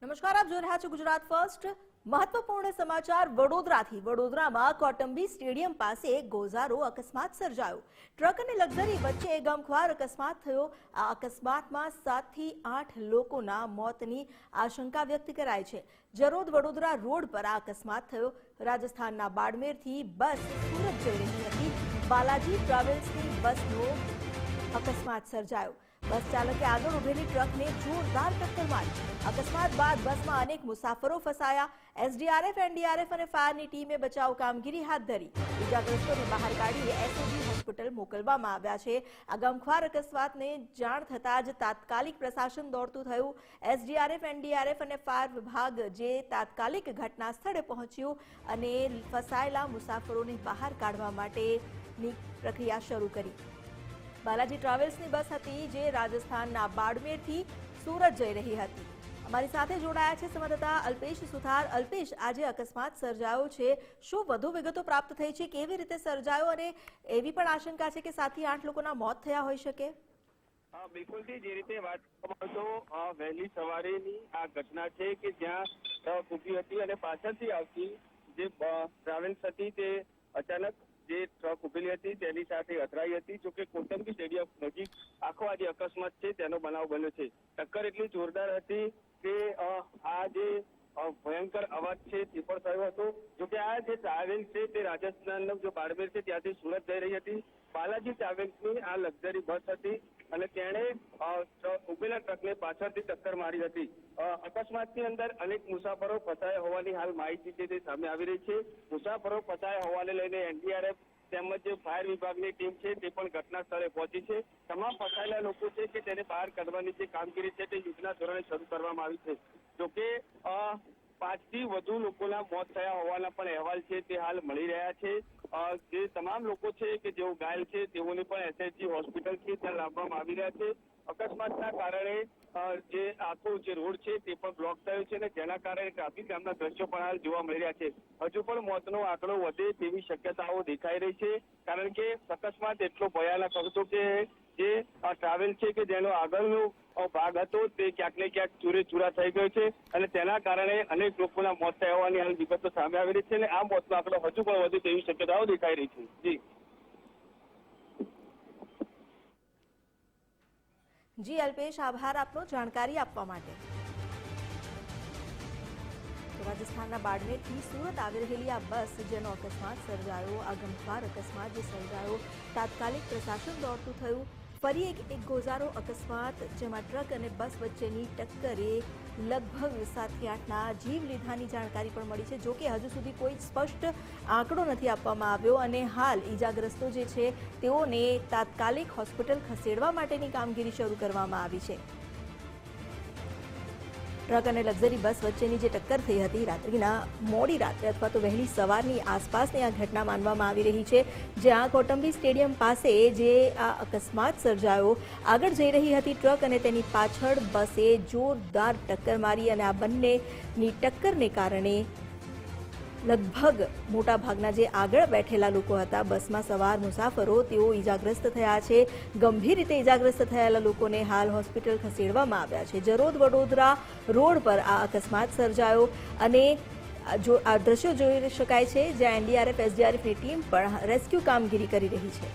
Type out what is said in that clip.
નમસ્કાર, આપ જોઈ રહ્યા છો ગુજરાત ફર્સ્ટ। મહત્વપૂર્ણ સમાચાર વડોદરાથી। વડોદરામાં કોટંબી સ્ટેડિયમ પાસે ગોઝારો અકસ્માત સર્જાયો। ટ્રક અને લક્ઝરી વચ્ચે ગમખ્વાર અકસ્માત થયો। આ અકસ્માતમાં 7 થી 8 લોકોના મોતની આશંકા વ્યક્ત કરાઈ છે। જરોદ વડોદરા રોડ પર આ અકસ્માત થયો। રાજસ્થાનના બાડમેરથી બસ સુરત જઈ રહી હતી। બાલાજી ટ્રાવેલ્સની બસનો અકસ્માત સર્જાયો। बस चालके आगळ उभेली ट्रकने जोरदार टक्कर मारी। अकस्मात बाद बसમાં अनेक मुसाफरो फसाया। एसडीआरएफ, एनडीआरएफ અને ફાયરની ટીમે બચાવ કામગીરી હાથ ધરી। ઇજાગ્રસ્તોને બહાર કાઢી એસઓજી હોસ્પિટલ મોકલવામાં આવ્યા છે। આ ગમખ્વાર અકસ્માતને જાણ થતાં જ તાત્કાલિક પ્રશાસન દોડતું થયું। એસડીઆરએફ, એનડીઆરએફ અને ફાયર વિભાગ જે તાત્કાલિક ઘટના સ્થળે પહોંચ્યું અને ફસાયેલા મુસાફરોને બહાર કાઢવા માટેની પ્રક્રિયા શરૂ કરી। बालाजी ट्रावेल्सની બસ હતી જે રાજસ્થાનના બાડમેરથી સુરત જઈ રહી હતી। અમારી સાથે જોડાયા છે સંવાદદાતા અલ્પેશ સુથાર। અલ્પેશ, આજે અકસ્માત સર્જાયો છે, શું વધુ વિગતો પ્રાપ્ત થઈ છે? કેવી રીતે સર્જાયો અને એવી પણ આશંકા છે કે 7 થી 8 લોકોના મોત થયા હોઈ શકે? બિલકુલથી જે રીતે વાત કરવામાં તો વહેલી સવારેની આ ઘટના છે કે જ્યાં ટ્રક ઊભી હતી અને પાછળથી આવતી જે ટ્રાવેલ્સ હતી તે અચાનક જે ટ્રક ઉભેલી હતી તેની સાથે અથડાઈ હતી। જોકે કોટંબી સ્ટેડિયમ નજીક આખો આ જે અકસ્માત છે તેનો બનાવ બન્યો છે। ટક્કર એટલી જોરદાર હતી કે આ જે ભયંકર અવાજ છે તે પણ થયો હતો। જોકે આ જે ટ્રાવેલ્સ છે તે રાજસ્થાનનો જો બાડમેર છે ત્યાંથી સુરત જઈ રહી હતી। બાલાજી ટ્રાવેલ્સની આ લક્ઝરી બસ હતી અને તેણે ઉભેલા ટ્રકને પાછળથી ટક્કર મારી હતી। અકસ્માતની અંદર અનેક મુસાફરો ફસાયા હોવાની હાલ માહિતી છે તે સામે આવી રહી છે। મુસાફરો ફસાયા હોવાને લઈને એનડીઆરએફ તેમજ ફાયર વિભાગની ટીમ છે તે પણ ઘટના સ્થળે પહોંચી છે। તમામ ફસાયેલા લોકો છે કે તેને બહાર કાઢવાની જે કામગીરી છે તે યુદ્ધના ધોરણે શરૂ કરવામાં આવી છે। જોકે 5 થી વધુ લોકોના મોત થયા હોવાના પણ અહેવાલ છે તે હાલ મળી રહ્યા છે। જે તમામ લોકો છે કે જેઓ ઘાયલ છે તેઓને પણ એસએચજી હોસ્પિટલથી ત્યાં લાવવામાં આવી રહ્યા છે। અકસ્માતના કારણે જે આખો જે રોડ છે તે પણ બ્લોક થયો છે અને જેના કારણે ટ્રાફિક જામના દ્રશ્યો પણ હાલ જોવા મળી રહ્યા છે। હજુ પણ મોતનો આંકડો વધે તેવી શક્યતાઓ દેખાઈ રહી છે, કારણ કે અકસ્માત એટલો ભયાનક હતો કે જે ટ્રાવેલ છે કે જેનો આગળનો ભાગ હતો તે ક્યાંક ને ક્યાંક ચૂરેચૂરા થઈ ગયો છે અને તેના કારણે અનેક લોકોના મોત થયા હોવાની હાલ વિગતો સામે આવી રહી છે અને આ મોતનો આંકડો હજુ પણ વધે તેવી શક્યતાઓ દેખાઈ રહી છે। જી અલ્પેશ, આભાર આપનો જાણકારી આપવા માટે। રાજસ્થાનના બાડમેરથી સુરત આવી રહેલી આ બસ જેનો અકસ્માત સર્જાયો, આ ગમખ્વાર અકસ્માત જે સર્જાયો, તાત્કાલિક પ્રશાસન દોડતું થયું। ફરી એક ગોઝારો અકસ્માત જેમાં ટ્રક અને બસ વચ્ચેની ટક્કરે લગભગ 7 થી 8ના જીવ લીધાની જાણકારી પણ મળી છે। જોકે હજુ સુધી કોઈ સ્પષ્ટ આંકડો નથી આપવામાં આવ્યો અને હાલ ઈજાગ્રસ્તો જે છે તેઓને તાત્કાલિક હોસ્પિટલ ખસેડવા માટેની કામગીરી શરૂ કરવામાં આવી છે। ટ્રક અને લક્ઝરી બસ વચ્ચેની જે ટક્કર થઈ હતી રાત્રિના મોડી રાત્રે અથવા તો વહેલી સવારની આસપાસની આ ઘટના માનવામાં આવી રહી છે, જ્યાં કોટંબી સ્ટેડિયમ પાસે જે આ અકસ્માત સર્જાયો, આગળ જઈ રહી હતી ટ્રક અને તેની પાછળ બસે જોરદાર ટક્કર મારી અને આ બંનેની ટક્કરને કારણે લગભગ મોટાભાગના જે આગળ બેઠેલા લોકો હતા, બસમાં સવાર મુસાફરો, તેઓ ઈજાગ્રસ્ત થયા છે। ગંભીર રીતે ઈજાગ્રસ્ત થયેલા લોકોને હાલ હોસ્પિટલ ખસેડવામાં આવ્યા છે। જરોદ વડોદરા રોડ પર આ અકસ્માત સર્જાયો અને આ દ્રશ્યો જોઈ શકાય છે જ્યાં એનડીઆરએફ, એસડીઆરએફની ટીમ પણ રેસ્ક્યુ કામગીરી કરી રહી છે।